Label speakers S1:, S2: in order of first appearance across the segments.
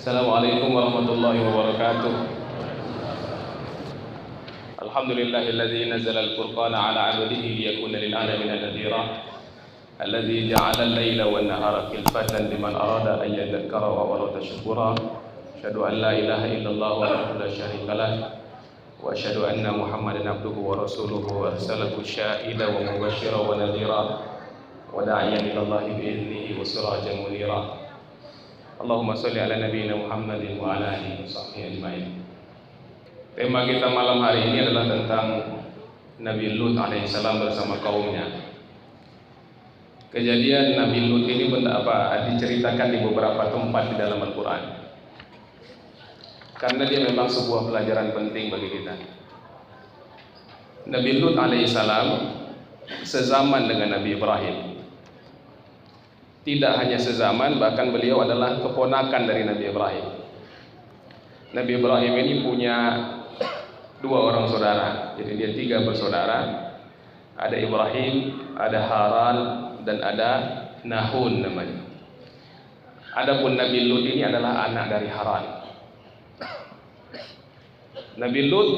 S1: Assalamualaikum warahmatullahi wabarakatuh. Alhamdulillahilladzi nazzala al-furqana 'ala 'abdihi liyakuna lil 'alamin nadhira. Alladzi ja'ala al-laila wan nahara khilfatan liman arada an yadhakkara wa arada syukura. Asyhadu an la ilaha illallah wahdahu la syarika lah wa asyhadu anna Muhammadan abduhu wa rasuluhu arsalahu syahidan wa mubasysyiran wa nadhira wa da'iyan ila Allah bi idnihi wa sirajan munira. Allahumma sholli ala nabiyyina Muhammadin wa ala alihi washabbihi ajmain. Tema kita malam hari ini adalah tentang Nabi Lut alaihissalam bersama kaumnya. Kejadian Nabi Lut ini diceritakan di beberapa tempat di dalam Al-Quran, karena dia memang sebuah pelajaran penting bagi kita. Nabi Lut alaihissalam sezaman dengan Nabi Ibrahim. Tidak hanya sezaman, bahkan beliau adalah keponakan dari Nabi Ibrahim. Nabi Ibrahim ini punya dua orang saudara, jadi dia tiga bersaudara. Ada Ibrahim, ada Haran, dan ada Nahun namanya. Adapun Nabi Lut ini adalah anak dari Haran. Nabi Lut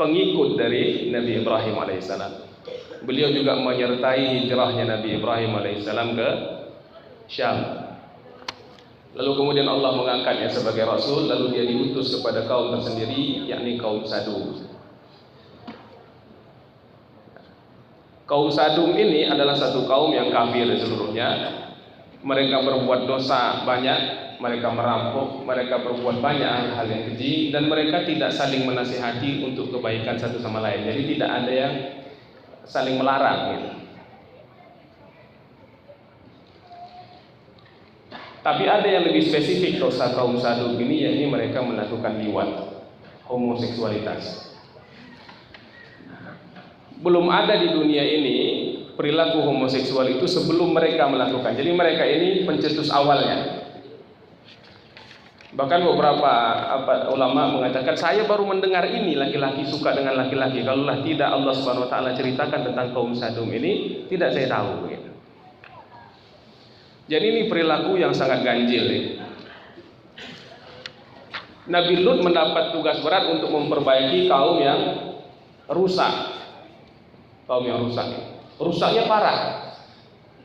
S1: pengikut dari Nabi Ibrahim alaihissalam. Beliau juga menyertai hijrahnya Nabi Ibrahim alaihissalam ke Syam. Lalu kemudian Allah mengangkatnya sebagai Rasul, lalu dia diutus kepada kaum tersendiri, yakni kaum Sadum. Kaum Sadum ini adalah satu kaum yang kafir seluruhnya. Mereka berbuat dosa banyak, mereka merampok, mereka berbuat banyak hal yang keji, dan mereka tidak saling menasihati untuk kebaikan satu sama lain. Jadi tidak ada yang saling melarang gitu. Tapi ada yang lebih spesifik dosa kaum Sadum ini, yakni mereka melakukan liwat, homoseksualitas. Belum ada di dunia ini perilaku homoseksual itu sebelum mereka melakukan. Jadi mereka ini pencetus awalnya. Bahkan beberapa ulama mengatakan, saya baru mendengar ini laki-laki suka dengan laki-laki. Kalaulah tidak Allah Subhanahu wa taala ceritakan tentang kaum Sadum ini, tidak saya tahu gitu. Jadi ini perilaku yang sangat ganjil ya. Nabi Lut mendapat tugas berat untuk memperbaiki kaum yang rusak. Kaum yang rusak. Rusaknya parah.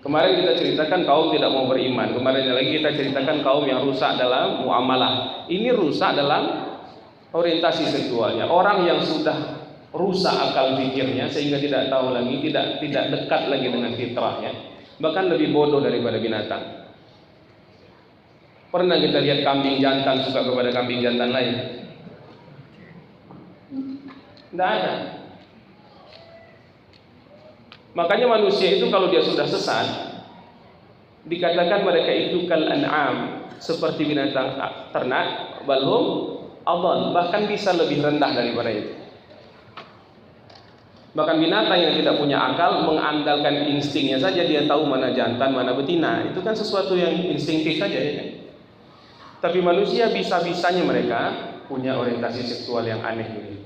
S1: Kemarin kita ceritakan kaum tidak mau beriman. Kemarin lagi kita ceritakan kaum yang rusak dalam muamalah. Ini rusak dalam orientasi seksualnya. Orang yang sudah rusak akal pikirnya sehingga tidak tahu lagi, tidak dekat lagi dengan fitrahnya, bahkan lebih bodoh daripada binatang. Pernah kita lihat kambing jantan suka kepada kambing jantan lain? Tidak ada. Makanya manusia itu kalau dia sudah sesat, dikatakan mereka itu kal an'am, seperti binatang ternak, balhum adall, bahkan bisa lebih rendah daripada itu. Bahkan binatang yang tidak punya akal mengandalkan instingnya saja, dia tahu mana jantan, mana betina. Itu kan sesuatu yang instinktif saja ya. Tapi manusia bisa-bisanya mereka punya orientasi seksual yang aneh ini.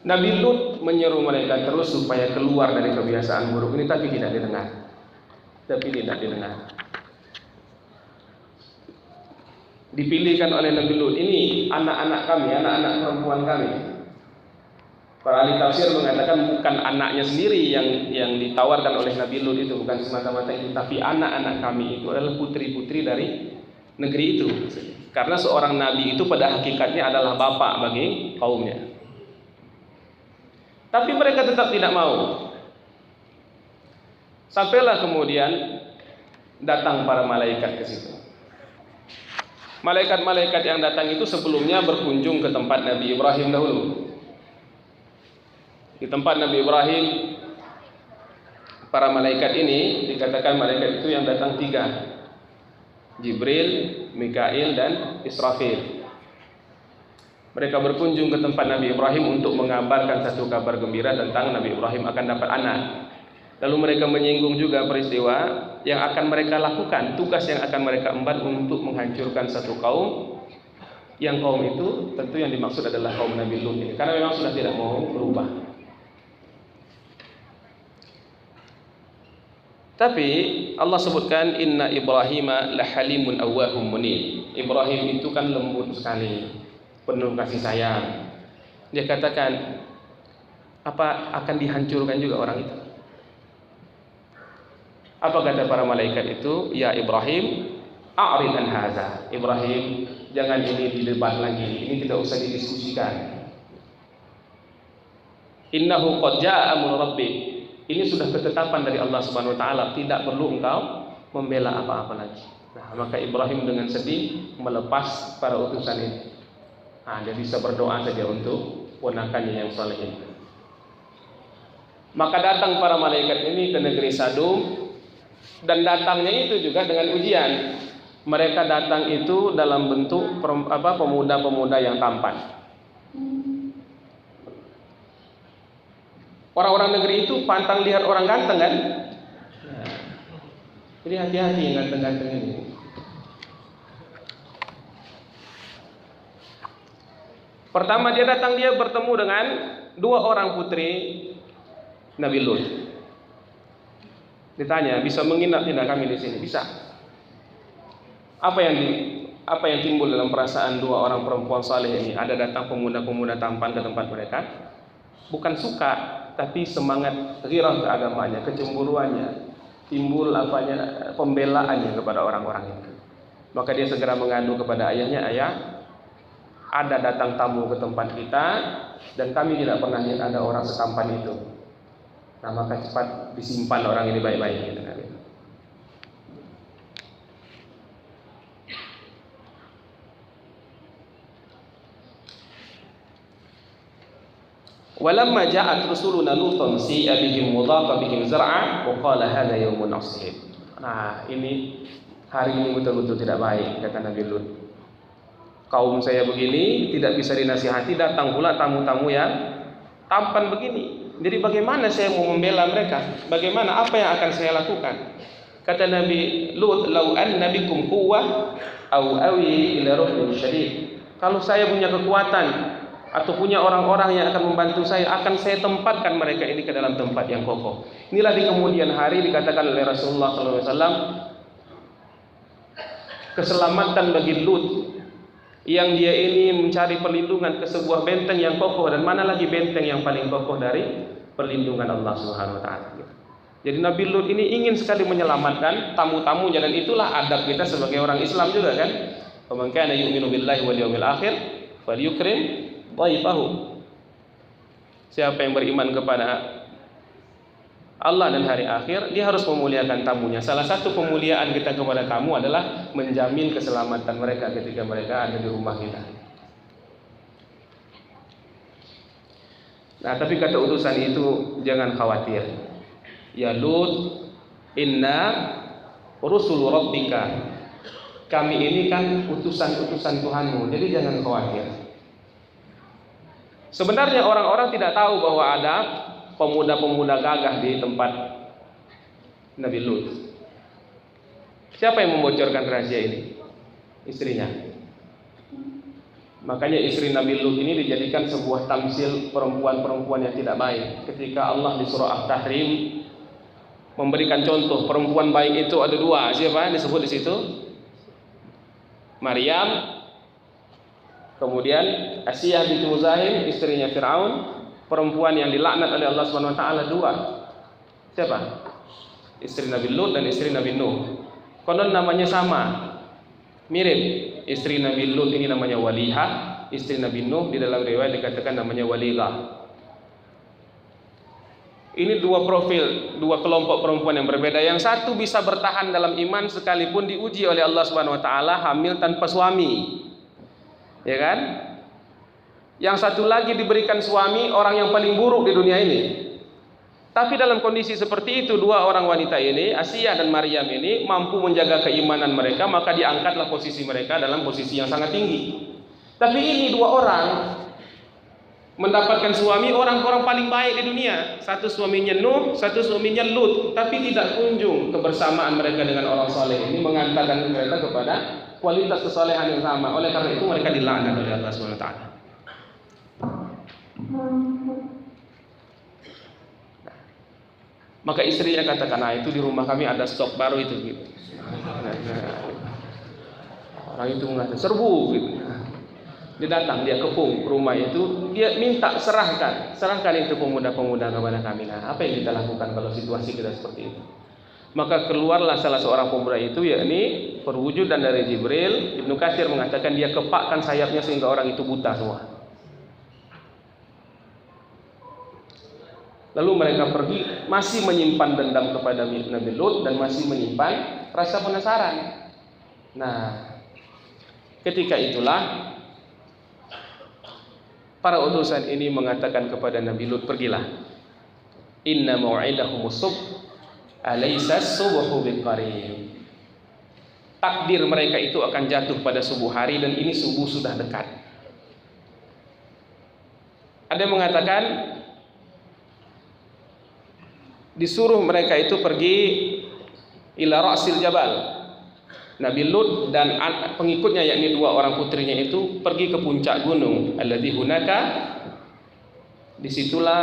S1: Nabi Lut menyeru mereka terus supaya keluar dari kebiasaan buruk ini, tapi tidak didengar. Dipilihkan oleh Nabi Lut ini anak-anak kami, anak-anak perempuan kami. Para ahli tafsir mengatakan bukan anaknya sendiri yang ditawarkan oleh Nabi Lut itu, bukan semata-mata itu, tapi anak-anak kami itu adalah putri-putri dari negeri itu. Karena seorang nabi itu pada hakikatnya adalah bapak bagi kaumnya. Tapi mereka tetap tidak mau. Sampailah kemudian datang para malaikat ke situ. Malaikat-malaikat yang datang itu sebelumnya berkunjung ke tempat Nabi Ibrahim dahulu. Di tempat Nabi Ibrahim, para malaikat ini dikatakan malaikat itu yang datang tiga: Jibril, Mikail, dan Israfil. Mereka berkunjung ke tempat Nabi Ibrahim untuk mengabarkan satu kabar gembira tentang Nabi Ibrahim akan dapat anak. Lalu mereka menyinggung juga peristiwa yang akan mereka lakukan, tugas yang akan mereka emban untuk menghancurkan satu kaum. Yang kaum itu tentu yang dimaksud adalah kaum Nabi Lut ini, karena memang sudah tidak mau berubah. Tapi Allah sebutkan inna Ibrahima lahalimun awwahum munib. Ibrahim itu kan lembut sekali, penuh kasih sayang. Dia katakan, apa akan dihancurkan juga orang itu? Apa kata para malaikat itu? Ya Ibrahim, a'rid an hadza. Ibrahim, jangan ini didebat lagi. Ini tidak usah didiskusikan. Innahu qad jaa'a amru rabbik. Ini sudah ketetapan dari Allah Subhanahu wa taala, tidak perlu engkau membela apa-apa lagi. Nah, maka Ibrahim dengan sedih melepas para utusan ini. Nah, dia bisa berdoa saja untuk ponakannya yang saleh ini. Maka datang para malaikat ini ke negeri Sadum, dan datangnya itu juga dengan ujian. Mereka datang itu dalam bentuk pemuda-pemuda yang tampan. Orang-orang negeri itu pantang lihat orang ganteng kan? Nah, jadi hati-hati yang ganteng-ganteng ini. Pertama dia datang, dia bertemu dengan dua orang putri Nabi Lut. Ditanya, bisa menginap tidak kami di sini? Bisa. Apa yang timbul dalam perasaan dua orang perempuan saleh ini? Ada datang pemuda-pemuda tampan ke tempat mereka. Bukan suka, tapi semangat ghirah ke agamanya, kecemburuannya, timbul pembelaannya kepada orang-orang itu. Maka dia segera mengadu kepada ayahnya, ayah, ada datang tamu ke tempat kita dan kami tidak pernah lihat ada orang setampan itu. Nah, maka cepat disimpan orang ini baik-baik. Walamma ja'at rusuluna Lutan si'a bihim mudhaqa bihim zar'a wa qala hadha yawmun asib. Nah, ini hari ini betul-betul tidak baik, kata Nabi Lut. Kaum saya begini, tidak bisa dinasihati, datang pula tamu-tamu yang tampan begini. Jadi bagaimana saya mau membela mereka? Bagaimana, apa yang akan saya lakukan? Kata Nabi Lut, "Lau anna bikum quwwah aw awi ila ruhin syadid." Kalau saya punya kekuatan atau punya orang-orang yang akan membantu saya, akan saya tempatkan mereka ini ke dalam tempat yang kokoh. Inilah di kemudian hari dikatakan oleh Rasulullah SAW, keselamatan bagi Lut yang dia ini mencari perlindungan ke sebuah benteng yang kokoh, dan mana lagi benteng yang paling kokoh dari perlindungan Allah Subhanahu wa taala. Jadi Nabi Lut ini ingin sekali menyelamatkan tamu-tamunya, dan itulah adab kita sebagai orang Islam juga kan. Faman kana yu'minu billahi wal yawmil akhir falyukrim dhaifahu. Siapa yang beriman kepada Allah dan hari akhir, dia harus memuliakan tamunya. Salah satu pemuliaan kita kepada kamu adalah menjamin keselamatan mereka ketika mereka ada di rumah kita. Nah, tapi kata utusan itu, jangan khawatir. Ya Lut, inna rusul rabbika. Kami ini kan utusan-utusan Tuhanmu, jadi jangan khawatir. Sebenarnya orang-orang tidak tahu bahwa ada pemuda-pemuda gagah di tempat Nabi Lut. Siapa yang membocorkan rahasia ini? Istrinya. Makanya istri Nabi Lut ini dijadikan sebuah tamsil perempuan-perempuan yang tidak baik. Ketika Allah di surah At-Tahrim memberikan contoh perempuan baik itu ada dua. Siapa yang disebut di situ? Maryam. Kemudian Asiyah binti Muzahim, istrinya Fir'aun, perempuan yang dilaknat oleh Allah Subhanahu wa taala dua. Siapa? Istri Nabi Lut dan istri Nabi Nuh. Konon namanya sama, mirip. Istri Nabi Lut ini namanya Walihah, istri Nabi Nuh di dalam riwayat dikatakan namanya Walilah. Ini dua profil, dua kelompok perempuan yang berbeda. Yang satu bisa bertahan dalam iman sekalipun diuji oleh Allah Subhanahu wa taala hamil tanpa suami. Ya kan? Yang satu lagi diberikan suami orang yang paling buruk di dunia ini. Tapi dalam kondisi seperti itu, dua orang wanita ini, Asiyah dan Maryam ini, mampu menjaga keimanan mereka, maka diangkatlah posisi mereka dalam posisi yang sangat tinggi. Tapi ini dua orang mendapatkan suami orang-orang paling baik di dunia. Satu suaminya Nuh, satu suaminya Lut. Tapi tidak kunjung kebersamaan mereka dengan orang soleh ini mengantarkan mereka kepada kualitas kesolehan yang sama. Oleh karena itu mereka dilaknat oleh Allah Subhanahu wa taala. Maka istrinya katakan, nah itu di rumah kami ada stok baru itu gitu. Orang itu mengatakan serbu gitu. Dia datang, dia kepung rumah itu, dia minta serahkan itu pemuda-pemuda kepada kami. Nah, apa yang kita lakukan kalau situasi kita seperti itu? Maka keluarlah salah seorang pemuda itu, yakni perwujudan dari Jibril. Ibnu Katsir mengatakan dia kepakkan sayapnya sehingga orang itu buta semua. Lalu mereka pergi, masih menyimpan dendam kepada Nabi Lut dan masih menyimpan rasa penasaran. Nah, ketika itulah para utusan ini mengatakan kepada Nabi Lut, pergilah. Inna mau'idahumus subh, alaysa as-subhu biqarib. Takdir mereka itu akan jatuh pada subuh hari dan ini subuh sudah dekat. Ada yang mengatakan disuruh mereka itu pergi ila ra'sil jabal. Nabi Lut dan pengikutnya yakni dua orang putrinya itu pergi ke puncak gunung alladzi hunaka. Disitulah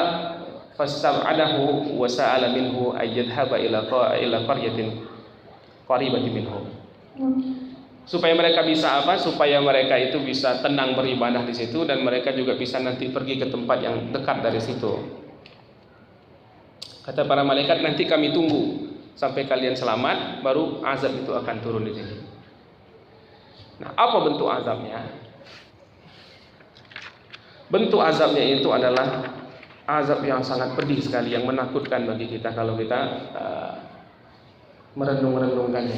S1: fastab'adahu wa sa'ala minhu ayyadhhaba ila qaryatin qaribatin minhu. Supaya mereka bisa apa? Supaya mereka itu bisa tenang beribadah di situ dan mereka juga bisa nanti pergi ke tempat yang dekat dari situ. Kata para malaikat, nanti kami tunggu sampai kalian selamat, baru azab itu akan turun di sini. Nah, apa bentuk azabnya? Bentuk azabnya itu adalah azab yang sangat pedih sekali, yang menakutkan bagi kita kalau kita merenung-renungkannya.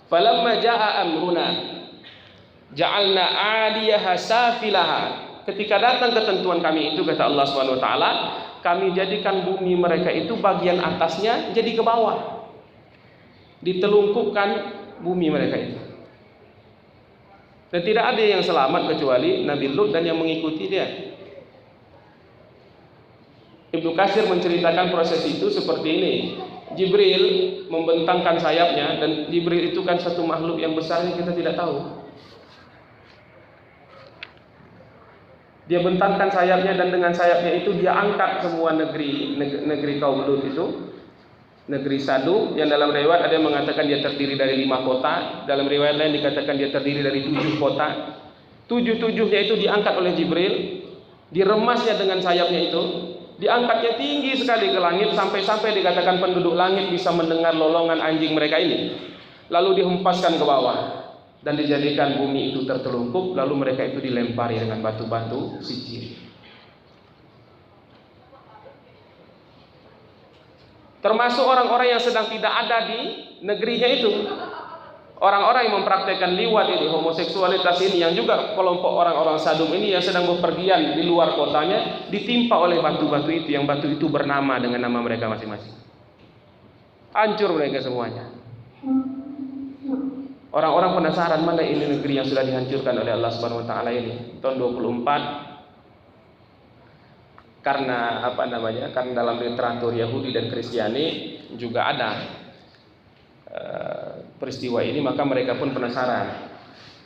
S1: Falamma jaa amruna ja'alna 'aliyaha safilaha. Ketika datang ketentuan kami itu, kata Allah Subhanahu wa taala, kami jadikan bumi mereka itu bagian atasnya jadi ke bawah. Ditelungkupkan bumi mereka itu. Dan tidak ada yang selamat kecuali Nabi Lut dan yang mengikuti dia. Ibnu Katsir menceritakan proses itu seperti ini. Jibril membentangkan sayapnya, dan Jibril itu kan satu makhluk yang besar yang kita tidak tahu. Dia bentangkan sayapnya dan dengan sayapnya itu dia angkat semua negeri kaum Lut itu, negeri Sadu, yang dalam riwayat ada yang mengatakan dia terdiri dari 5 kota, dalam riwayat lain dikatakan dia terdiri dari 7 kota. 7-7-nya itu diangkat oleh Jibril, diremasnya dengan sayapnya itu, diangkatnya tinggi sekali ke langit sampai dikatakan penduduk langit bisa mendengar lolongan anjing mereka ini. Lalu dihempaskan ke bawah dan dijadikan bumi itu tertelungkup, lalu mereka itu dilempari dengan batu-batu sijil. Termasuk orang-orang yang sedang tidak ada di negerinya itu. Orang-orang yang mempraktekkan liwat ini, homoseksualitas ini, yang juga kelompok orang-orang Sadum ini yang sedang bepergian di luar kotanya, ditimpa oleh batu-batu itu, yang batu itu bernama dengan nama mereka masing-masing. Hancur mereka semuanya. Orang-orang penasaran, mana ini negeri yang sudah dihancurkan oleh Allah Subhanahu wa taala ini. Tahun 24, karena karena dalam literatur Yahudi dan Kristiani juga ada peristiwa ini, maka mereka pun penasaran.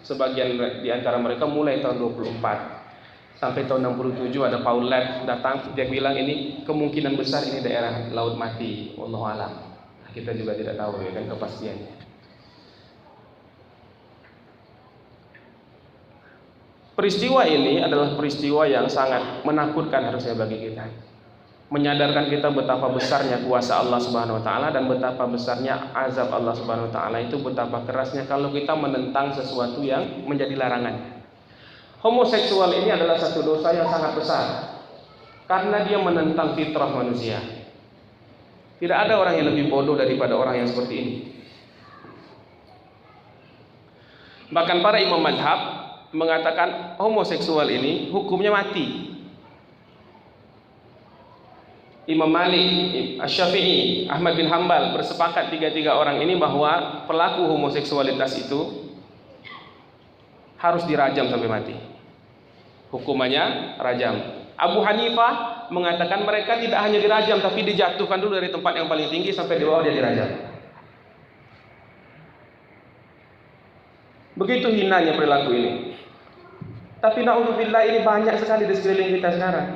S1: Sebagian di antara mereka mulai tahun 24 sampai tahun 67 ada Paul Lett datang, dia bilang ini kemungkinan besar ini daerah Laut Mati, wallahu alam. Kita juga tidak tahu ya kan kepastiannya. Peristiwa ini adalah peristiwa yang sangat menakutkan harusnya bagi kita. Menyadarkan kita betapa besarnya kuasa Allah Subhanahu wa taala dan betapa besarnya azab Allah Subhanahu wa taala itu, betapa kerasnya kalau kita menentang sesuatu yang menjadi larangan. Homoseksual ini adalah satu dosa yang sangat besar karena dia menentang fitrah manusia. Tidak ada orang yang lebih bodoh daripada orang yang seperti ini. Bahkan para imam mazhab mengatakan homoseksual ini hukumnya mati. Imam Malik, Asy-Syafi'i, Ahmad bin Hanbal bersepakat tiga orang ini bahwa pelaku homoseksualitas itu harus dirajam sampai mati. Hukumannya rajam. Abu Hanifah mengatakan mereka tidak hanya dirajam tapi dijatuhkan dulu dari tempat yang paling tinggi sampai di bawah dia dirajam. Begitu hinanya perilaku ini. Tapi na'udzubillah ini banyak sekali di sekeliling kita sekarang.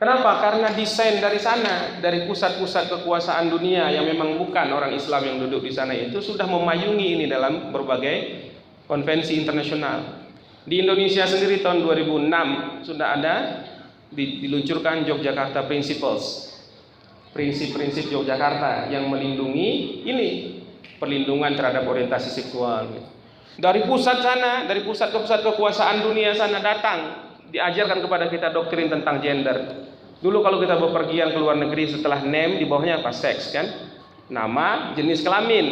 S1: Kenapa? Karena desain dari sana, dari pusat-pusat kekuasaan dunia yang memang bukan orang Islam yang duduk di sana itu sudah memayungi ini dalam berbagai konvensi internasional. Di Indonesia sendiri tahun 2006 sudah ada diluncurkan Yogyakarta Principles, prinsip-prinsip Yogyakarta yang melindungi ini, perlindungan terhadap orientasi seksual. Dari pusat sana, dari pusat ke pusat kekuasaan dunia sana datang, diajarkan kepada kita doktrin tentang gender. Dulu kalau kita bepergian ke luar negeri setelah name di bawahnya apa? Seks kan? Nama, jenis kelamin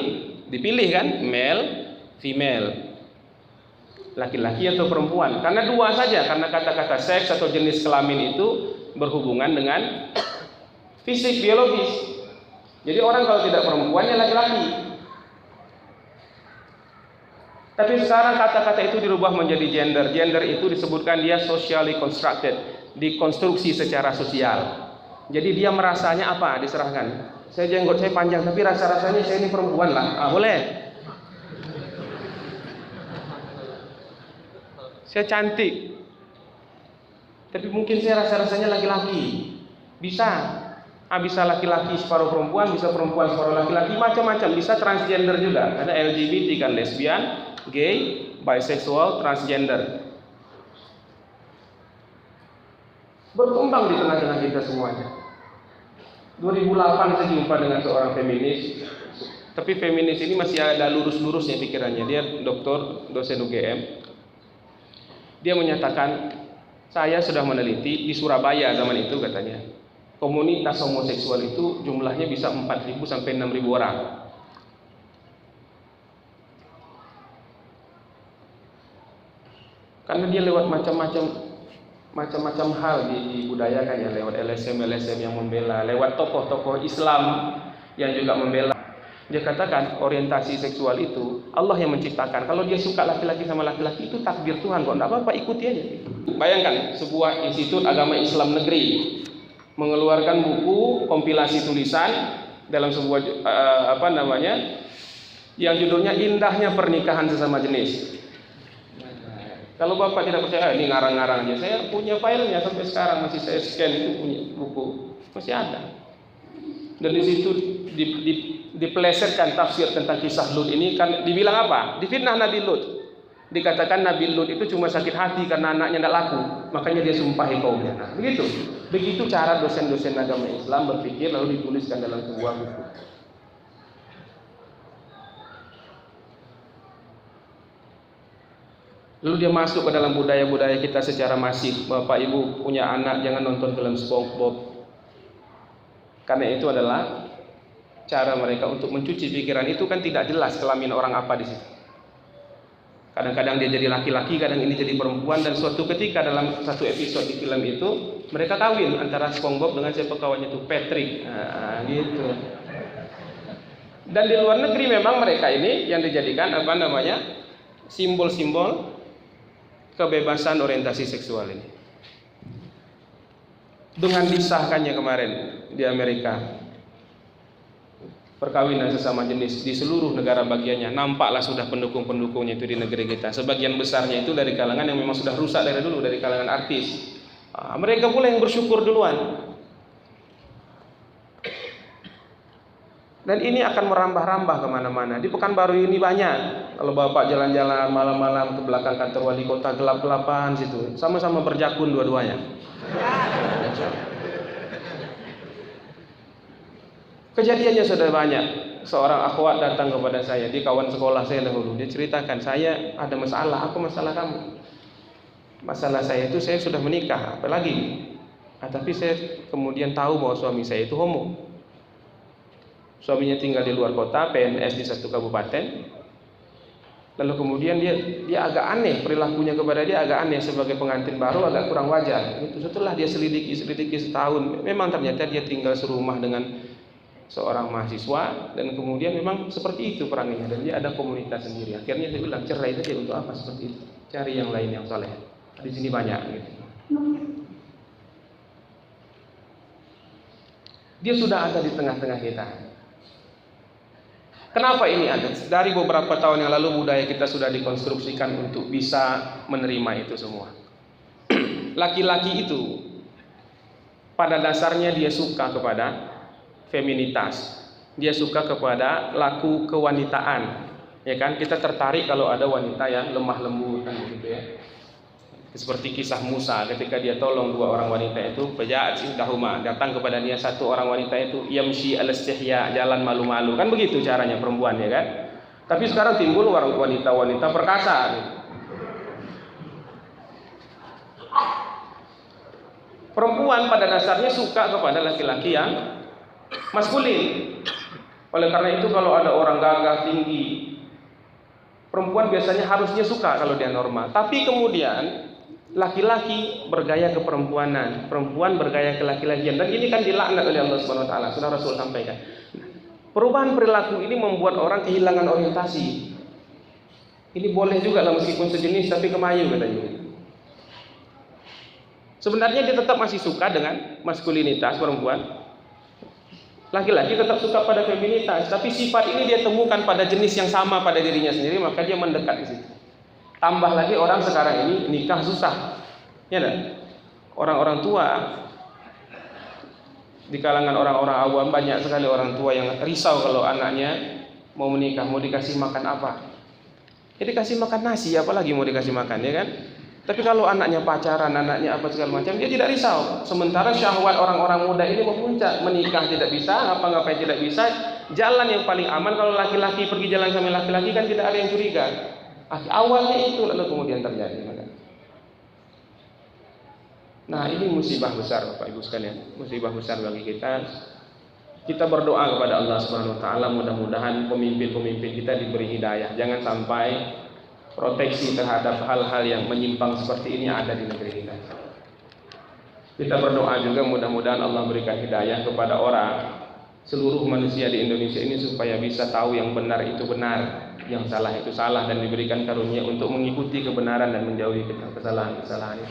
S1: dipilih kan? Male, female, laki-laki atau perempuan. Karena dua saja, karena kata-kata seks atau jenis kelamin itu berhubungan dengan fisik, biologis. Jadi orang kalau tidak perempuannya laki-laki. Tapi sekarang kata-kata itu dirubah menjadi gender. Gender itu disebutkan dia socially constructed, dikonstruksi secara sosial. Jadi dia merasanya apa? Diserahkan. Saya jenggot saya panjang, tapi rasa-rasanya saya ini perempuan lah. Boleh. Saya cantik, tapi mungkin saya rasa-rasanya laki-laki. Bisa. Bisa laki-laki separuh perempuan, bisa perempuan separuh laki-laki, macam-macam. Bisa transgender juga. Ada LGBT kan, lesbian, gay, bisexual, transgender. Berkembang di tengah-tengah kita semuanya. 2008 saya jumpa dengan seorang feminis, tapi feminis ini masih ada lurus-lurusnya pikirannya. Dia doktor, dosen UGM. Dia menyatakan, saya sudah meneliti di Surabaya zaman itu katanya, komunitas homoseksual itu jumlahnya bisa 4.000 sampai 6.000 orang. Karena dia lewat macam-macam hal dibudayakan ya, lewat LSM yang membela, lewat tokoh-tokoh Islam yang juga membela. Dia katakan orientasi seksual itu Allah yang menciptakan. Kalau dia suka laki-laki sama laki-laki itu takdir Tuhan kok, enggak apa-apa, ikuti aja. Bayangkan sebuah institut agama Islam negeri mengeluarkan buku kompilasi tulisan dalam sebuah yang judulnya Indahnya Pernikahan Sesama Jenis. Kalau Bapak tidak percaya, ini ngarang-ngarang aja. Saya punya filenya sampai sekarang, masih saya scan itu, punya buku masih ada. Dan di situ dipelesetkan tafsir tentang kisah Lut ini, kan dibilang apa? Difitnah Nabi Lut. Dikatakan Nabi Lut itu cuma sakit hati karena anaknya tidak laku, makanya dia sumpahi kaumnya. Nah, begitu cara dosen-dosen agama Islam berpikir lalu dituliskan dalam sebuah buku. Lalu dia masuk ke dalam budaya-budaya kita secara masif. Bapak Ibu punya anak jangan nonton film SpongeBob, karena itu adalah cara mereka untuk mencuci pikiran. Itu kan tidak jelas kelamin orang apa di situ. Kadang-kadang dia jadi laki-laki, kadang ini jadi perempuan, dan suatu ketika dalam satu episode di film itu mereka kawin antara SpongeBob dengan siapa kawannya itu, Patrick. Gitu. Dan di luar negeri memang mereka ini yang dijadikan simbol-simbol kebebasan orientasi seksual ini. Dengan disahkannya kemarin di Amerika perkawinan sesama jenis di seluruh negara bagiannya, nampaklah sudah pendukung-pendukungnya itu di negeri kita. Sebagian besarnya itu dari kalangan yang memang sudah rusak dari dulu, dari kalangan artis. Mereka pula yang bersyukur duluan. Dan ini akan merambah-rambah kemana-mana. Di Pekanbaru ini banyak. Kalau Bapak jalan-jalan malam-malam ke belakang kantor wali kota, gelap-gelapan situ, sama-sama berjakun dua-duanya. Kejadiannya sudah banyak. Seorang akhwat datang kepada saya, dia kawan sekolah saya dahulu. Dia ceritakan, saya ada masalah. Apa masalah kamu? Masalah saya itu, saya sudah menikah, apalagi. Tapi saya kemudian tahu bahwa suami saya itu homo. Suaminya tinggal di luar kota, PNS di satu kabupaten. Lalu kemudian dia agak aneh, perilakunya kepada dia agak aneh, sebagai pengantin baru agak kurang wajar. Itu setelah dia selidiki setahun, memang ternyata dia tinggal serumah dengan seorang mahasiswa, dan kemudian memang seperti itu peranginya, dan dia ada komunitas sendiri. Akhirnya saya bilang, cerai saja, untuk apa seperti itu? Cari yang lain yang saleh. Di sini banyak gitu. Dia sudah ada di tengah-tengah kita. Kenapa ini ada? Dari beberapa tahun yang lalu budaya kita sudah dikonstruksikan untuk bisa menerima itu semua. Laki-laki itu pada dasarnya dia suka kepada feminitas, dia suka kepada laku kewanitaan, ya kan? Kita tertarik kalau ada wanita yang lemah lembut kan begitu ya. Seperti kisah Musa ketika dia tolong dua orang wanita itu, faja'at ihdahuma, datang kepada dia satu orang wanita itu, yamshi al-istihya, jalan malu-malu, kan begitu caranya perempuan ya kan. Tapi sekarang timbul wanita-wanita perkasa gitu. Perempuan pada dasarnya suka kepada laki-laki yang maskulin. Oleh karena itu kalau ada orang gagah tinggi, perempuan biasanya harusnya suka kalau dia normal. Tapi kemudian laki-laki bergaya keperempuanan, perempuan bergaya kelaki-lakian, dan ini kan dilaknat oleh Allah Subhanahu wa taala. Sudah Rasul sampaikan. Perubahan perilaku ini membuat orang kehilangan orientasi. Ini boleh juga lah meskipun sejenis tapi kemayu katanya. Sebenarnya dia tetap masih suka dengan maskulinitas perempuan. Laki-laki tetap suka pada feminitas, tapi sifat ini dia temukan pada jenis yang sama pada dirinya sendiri, maka dia mendekat di situ. Tambah lagi orang sekarang ini nikah susah, ya kan? Orang-orang tua di kalangan orang-orang awam banyak sekali orang tua yang risau kalau anaknya mau menikah, mau dikasih makan apa? Ya dikasih makan nasi, apalagi mau dikasih makan, ya kan? Tapi kalau anaknya pacaran, anaknya apa segala macam, dia tidak risau. Sementara syahwat orang-orang muda ini memuncak, menikah tidak bisa, ngapa-ngapain tidak bisa. Jalan yang paling aman kalau laki-laki pergi jalan sama laki-laki kan tidak ada yang curiga. Awalnya itu lalu kemudian terjadi. Nah ini musibah besar Bapak Ibu sekalian, musibah besar bagi kita. Kita berdoa kepada Allah Subhanahu Wa Taala mudah-mudahan pemimpin-pemimpin kita diberi hidayah. Jangan sampai proteksi terhadap hal-hal yang menyimpang seperti ini ada di negeri kita. Kita berdoa juga mudah-mudahan Allah berikan hidayah kepada orang, seluruh manusia di Indonesia ini supaya bisa tahu yang benar itu benar, yang salah itu salah, dan diberikan karunia untuk mengikuti kebenaran dan menjauhi kesalahan-kesalahan.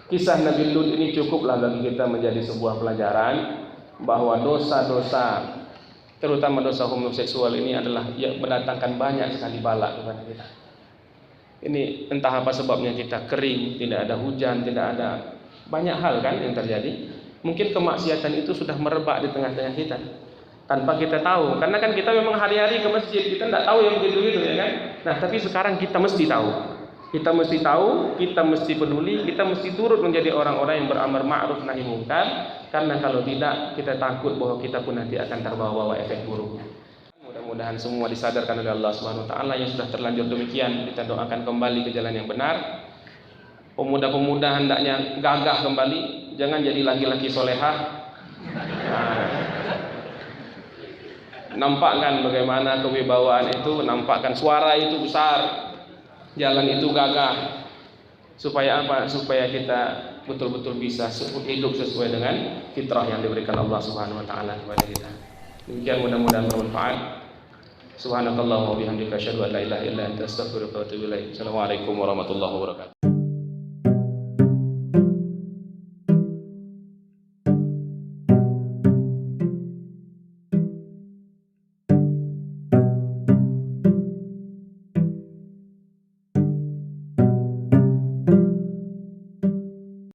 S1: Kisah Nabi Lut ini cukuplah bagi kita menjadi sebuah pelajaran bahwa dosa-dosa, terutama dosa homoseksual ini adalah yang mendatangkan banyak sekali bala kepada kita. Ini entah apa sebabnya kita kering, tidak ada hujan, tidak ada banyak hal kan yang terjadi. Mungkin kemaksiatan itu sudah merebak di tengah-tengah kita tanpa kita tahu. Karena kan kita memang hari-hari ke masjid, kita tidak tahu yang begitu-begitu ya kan. Nah tapi sekarang kita mesti tahu. Kita mesti tahu, kita mesti peduli, kita mesti turut menjadi orang-orang yang beramar ma'ruf nahi munkar. Karena kalau tidak, kita takut bahwa kita pun nanti akan terbawa-bawa efek buruk. Mudah-mudahan semua disadarkan oleh Allah Subhanahu Wa Taala. Yang sudah terlanjur demikian, kita doakan kembali ke jalan yang benar. Pemuda-pemuda hendaknya gagah kembali, jangan jadi laki-laki solehah. Nampakkan bagaimana kewibawaan itu, nampakkan suara itu besar, jalan itu gagah. Supaya apa? Supaya kita betul-betul bisa hidup sesuai dengan fitrah yang diberikan Allah Subhanahu Wa Taala kepada kita. Demikian mudah-mudahan bermanfaat. Subhanakallahumma wa bihamdika asyhadu an la ilaha illa anta astaghfiruka wa atubu ilaik. Assalamualaikum warahmatullahi wabarakatuh.